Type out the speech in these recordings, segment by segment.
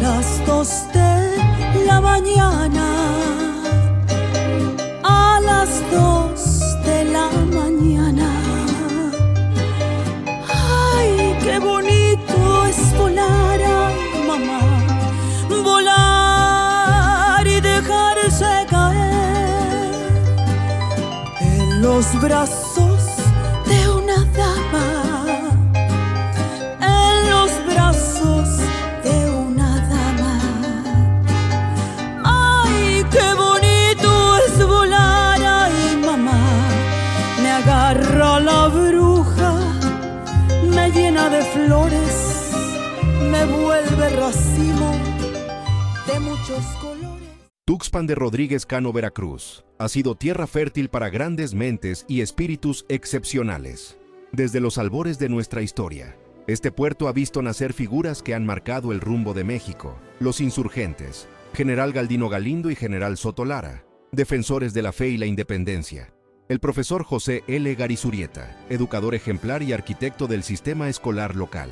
las 2 de la mañana, a las 2 de la mañana. Ay, qué bonito es volar, ay, mamá, volar y dejarse caer en los brazos de una dama, en los brazos de una dama. Ay, qué bonito es volar, ay, mamá, me agarra la bruja, me llena de flores, me vuelve racimo de muchos colores. Tuxpan de Rodríguez Cano, Veracruz, ha sido tierra fértil para grandes mentes y espíritus excepcionales. Desde los albores de nuestra historia, este puerto ha visto nacer figuras que han marcado el rumbo de México: los insurgentes, General Galdino Galindo y General Soto Lara, defensores de la fe y la independencia; el profesor José L. Garizurieta, educador ejemplar y arquitecto del sistema escolar local;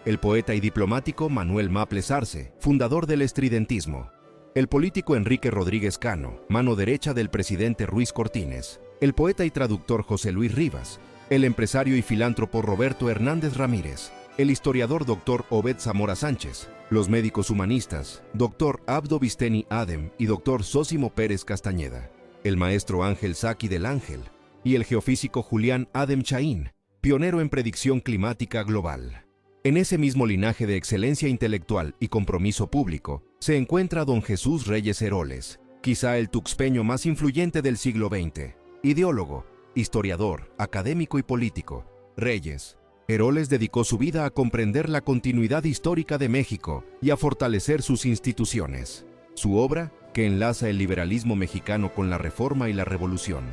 el poeta y diplomático Manuel Maples Arce, fundador del estridentismo; el político Enrique Rodríguez Cano, mano derecha del presidente Ruiz Cortines; el poeta y traductor José Luis Rivas; el empresario y filántropo Roberto Hernández Ramírez; el historiador Dr. Obed Zamora Sánchez; los médicos humanistas Dr. Abdo Visteni Adem y Dr. Sósimo Pérez Castañeda; el maestro Ángel Saki del Ángel; y el geofísico Julián Adem Chaín, pionero en predicción climática global. En ese mismo linaje de excelencia intelectual y compromiso público se encuentra don Jesús Reyes Heroles, quizá el tuxpeño más influyente del siglo XX. Ideólogo, historiador, académico y político, Reyes Heroles dedicó su vida a comprender la continuidad histórica de México y a fortalecer sus instituciones. Su obra, que enlaza el liberalismo mexicano con la reforma y la revolución,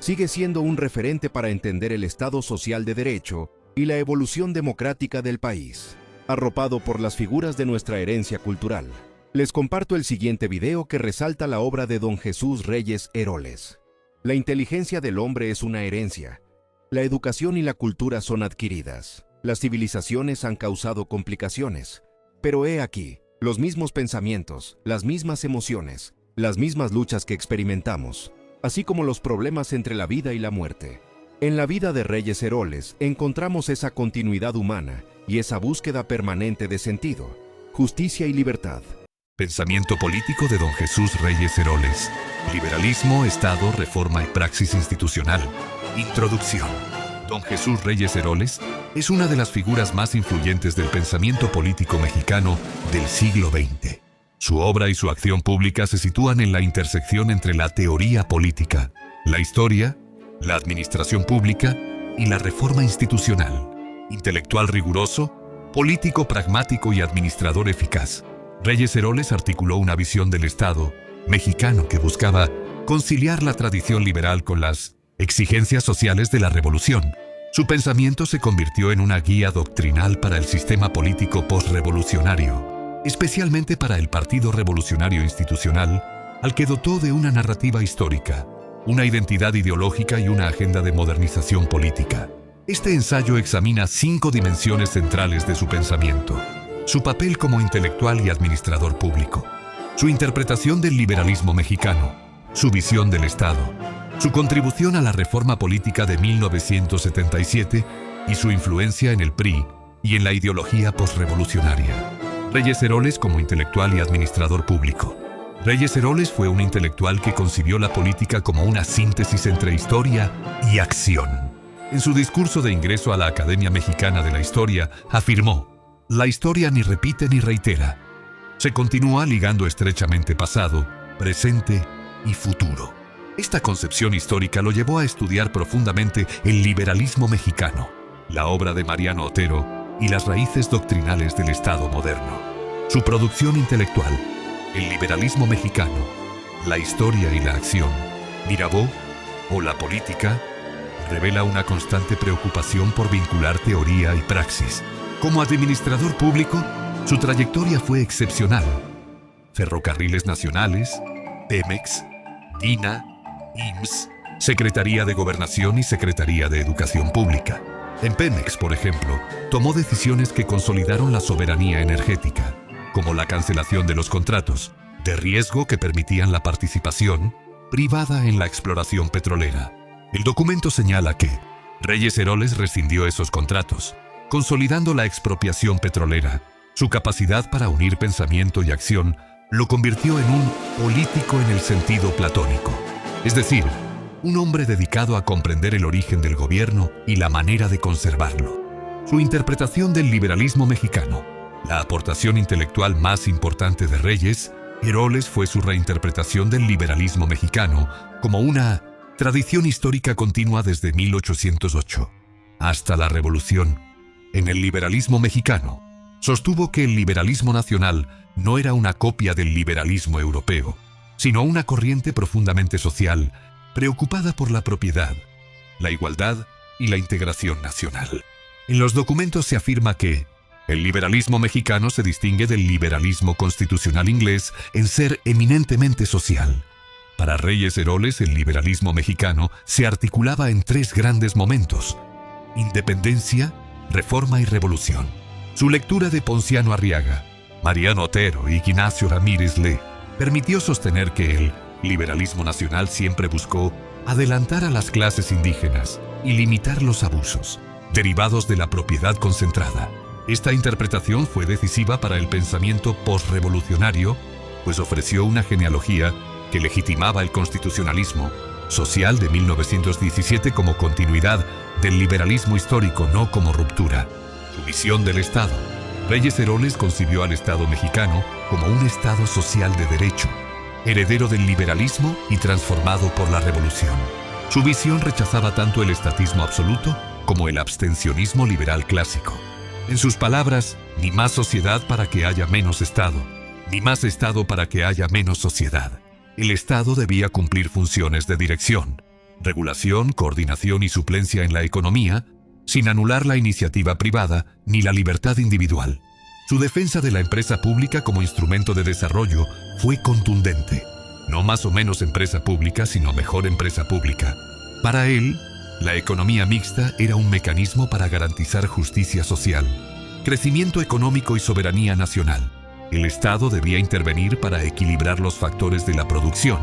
sigue siendo un referente para entender el Estado social de derecho y la evolución democrática del país. Arropado por las figuras de nuestra herencia cultural, les comparto el siguiente video que resalta la obra de don Jesús Reyes Heroles. La inteligencia del hombre es una herencia. La educación y la cultura son adquiridas. Las civilizaciones han causado complicaciones. Pero he aquí, los mismos pensamientos, las mismas emociones, las mismas luchas que experimentamos, así como los problemas entre la vida y la muerte. En la vida de Reyes Heroles encontramos esa continuidad humana y esa búsqueda permanente de sentido, justicia y libertad. Pensamiento político de don Jesús Reyes Heroles. Liberalismo, Estado, reforma y praxis institucional. Introducción. Don Jesús Reyes Heroles es una de las figuras más influyentes del pensamiento político mexicano del siglo XX. Su obra y su acción pública se sitúan en la intersección entre la teoría política, la historia, la administración pública y la reforma institucional. Intelectual riguroso, político pragmático y administrador eficaz, Reyes Heroles articuló una visión del Estado mexicano que buscaba conciliar la tradición liberal con las exigencias sociales de la revolución. Su pensamiento se convirtió en una guía doctrinal para el sistema político postrevolucionario, especialmente para el Partido Revolucionario Institucional, al que dotó de una narrativa histórica, una identidad ideológica y una agenda de modernización política. Este ensayo examina 5 dimensiones centrales de su pensamiento: su papel como intelectual y administrador público, su interpretación del liberalismo mexicano, su visión del Estado, su contribución a la reforma política de 1977 y su influencia en el PRI y en la ideología postrevolucionaria. Reyes Heroles como intelectual y administrador público. Reyes Heroles fue un intelectual que concibió la política como una síntesis entre historia y acción. En su discurso de ingreso a la Academia Mexicana de la Historia, afirmó: "La historia ni repite ni reitera. Se continúa ligando estrechamente pasado, presente y futuro". Esta concepción histórica lo llevó a estudiar profundamente el liberalismo mexicano, la obra de Mariano Otero y las raíces doctrinales del Estado moderno. Su producción intelectual, el liberalismo mexicano, la historia y la acción, Mirabeau o la política, revela una constante preocupación por vincular teoría y praxis. Como administrador público, su trayectoria fue excepcional. Ferrocarriles Nacionales, Pemex, DINA, IMSS, Secretaría de Gobernación y Secretaría de Educación Pública. En Pemex, por ejemplo, tomó decisiones que consolidaron la soberanía energética. como la cancelación de los contratos de riesgo que permitían la participación privada en la exploración petrolera. El documento señala que Reyes Heroles rescindió esos contratos, consolidando la expropiación petrolera. Su capacidad para unir pensamiento y acción lo convirtió en un político en el sentido platónico, es decir, un hombre dedicado a comprender el origen del gobierno y la manera de conservarlo. Su interpretación del liberalismo mexicano, la aportación intelectual más importante de Reyes Heroles, fue su reinterpretación del liberalismo mexicano como una tradición histórica continua desde 1808 hasta la Revolución. En el liberalismo mexicano, sostuvo que el liberalismo nacional no era una copia del liberalismo europeo, sino una corriente profundamente social, preocupada por la propiedad, la igualdad y la integración nacional. En los documentos se afirma que el liberalismo mexicano se distingue del liberalismo constitucional inglés en ser eminentemente social. Para Reyes Heroles, el liberalismo mexicano se articulaba en tres grandes momentos: independencia, reforma y revolución. Su lectura de Ponciano Arriaga, Mariano Otero y Ignacio Ramírez le permitió sostener que el liberalismo nacional siempre buscó adelantar a las clases indígenas y limitar los abusos derivados de la propiedad concentrada. Esta interpretación fue decisiva para el pensamiento posrevolucionario, pues ofreció una genealogía que legitimaba el constitucionalismo social de 1917 como continuidad del liberalismo histórico, no como ruptura. Su visión del Estado. Reyes Heroles concibió al Estado mexicano como un Estado social de derecho, heredero del liberalismo y transformado por la Revolución. Su visión rechazaba tanto el estatismo absoluto como el abstencionismo liberal clásico. En sus palabras, ni más sociedad para que haya menos Estado, ni más Estado para que haya menos sociedad. El Estado debía cumplir funciones de dirección, regulación, coordinación y suplencia en la economía, sin anular la iniciativa privada ni la libertad individual. Su defensa de la empresa pública como instrumento de desarrollo fue contundente. No más o menos empresa pública, sino mejor empresa pública. Para él, la economía mixta era un mecanismo para garantizar justicia social, crecimiento económico y soberanía nacional. El Estado debía intervenir para equilibrar los factores de la producción,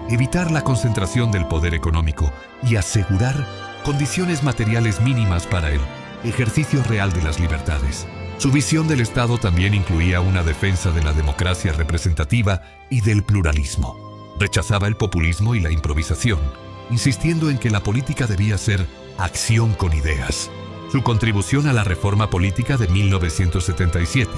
evitar la concentración del poder económico y asegurar condiciones materiales mínimas para el ejercicio real de las libertades. Su visión del Estado también incluía una defensa de la democracia representativa y del pluralismo. Rechazaba el populismo y la improvisación, insistiendo en que la política debía ser acción con ideas. Su contribución a la reforma política de 1977.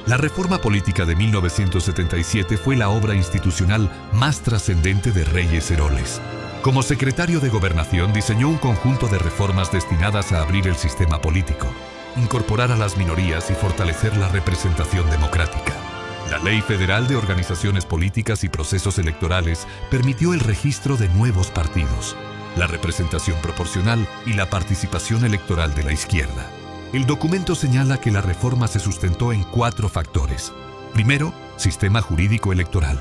La reforma política de 1977 fue la obra institucional más trascendente de Reyes Heroles. Como secretario de Gobernación diseñó un conjunto de reformas destinadas a abrir el sistema político, incorporar a las minorías y fortalecer la representación democrática. La Ley Federal de Organizaciones Políticas y Procesos Electorales permitió el registro de nuevos partidos, la representación proporcional y la participación electoral de la izquierda. El documento señala que la reforma se sustentó en 4 factores. Primero, sistema jurídico electoral.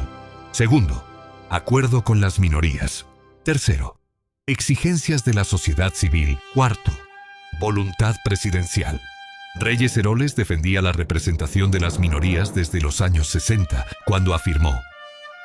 Segundo, acuerdo con las minorías. Tercero, exigencias de la sociedad civil. Cuarto, voluntad presidencial. Reyes Heroles defendía la representación de las minorías desde los años 60, cuando afirmó: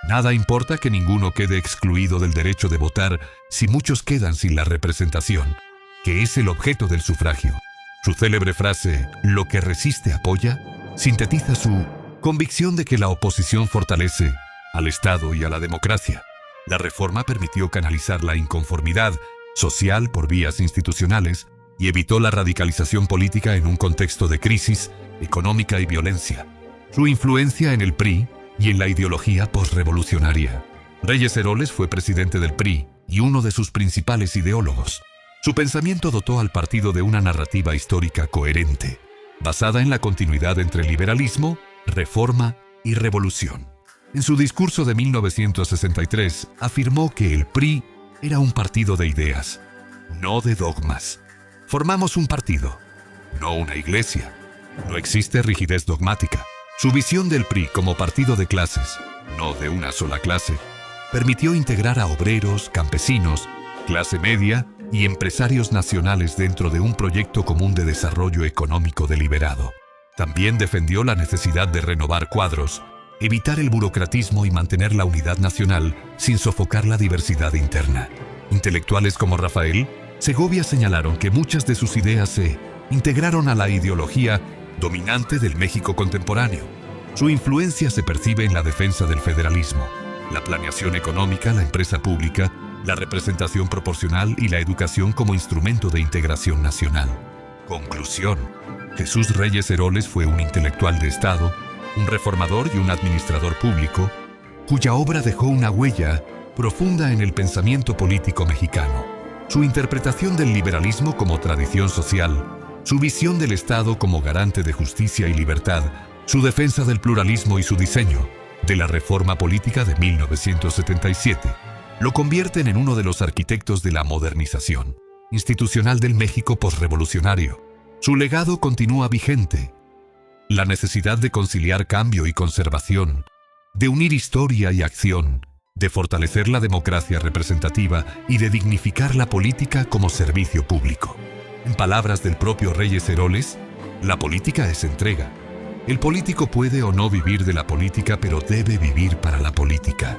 nada importa que ninguno quede excluido del derecho de votar si muchos quedan sin la representación, que es el objeto del sufragio. Su célebre frase, lo que resiste apoya, sintetiza su convicción de que la oposición fortalece al Estado y a la democracia. La reforma permitió canalizar la inconformidad social por vías institucionales y evitó la radicalización política en un contexto de crisis económica y violencia. Su influencia en el PRI y en la ideología posrevolucionaria. Reyes Heroles fue presidente del PRI y uno de sus principales ideólogos. Su pensamiento dotó al partido de una narrativa histórica coherente, basada en la continuidad entre liberalismo, reforma y revolución. En su discurso de 1963, afirmó que el PRI era un partido de ideas, no de dogmas. Formamos un partido, no una iglesia. No existe rigidez dogmática. Su visión del PRI como partido de clases, no de una sola clase, permitió integrar a obreros, campesinos, clase media y empresarios nacionales dentro de un proyecto común de desarrollo económico deliberado. También defendió la necesidad de renovar cuadros, evitar el burocratismo y mantener la unidad nacional sin sofocar la diversidad interna. Intelectuales como Rafael, Segovia señalaron que muchas de sus ideas se integraron a la ideología dominante del México contemporáneo. Su influencia se percibe en la defensa del federalismo, la planeación económica, la empresa pública, la representación proporcional y la educación como instrumento de integración nacional. Conclusión: Jesús Reyes Heroles fue un intelectual de Estado, un reformador y un administrador público, cuya obra dejó una huella profunda en el pensamiento político mexicano. Su interpretación del liberalismo como tradición social, su visión del Estado como garante de justicia y libertad, su defensa del pluralismo y su diseño de la reforma política de 1977, lo convierten en uno de los arquitectos de la modernización institucional del México posrevolucionario. Su legado continúa vigente. La necesidad de conciliar cambio y conservación, de unir historia y acción, de fortalecer la democracia representativa y de dignificar la política como servicio público. En palabras del propio Reyes Heroles, la política es entrega. El político puede o no vivir de la política, pero debe vivir para la política.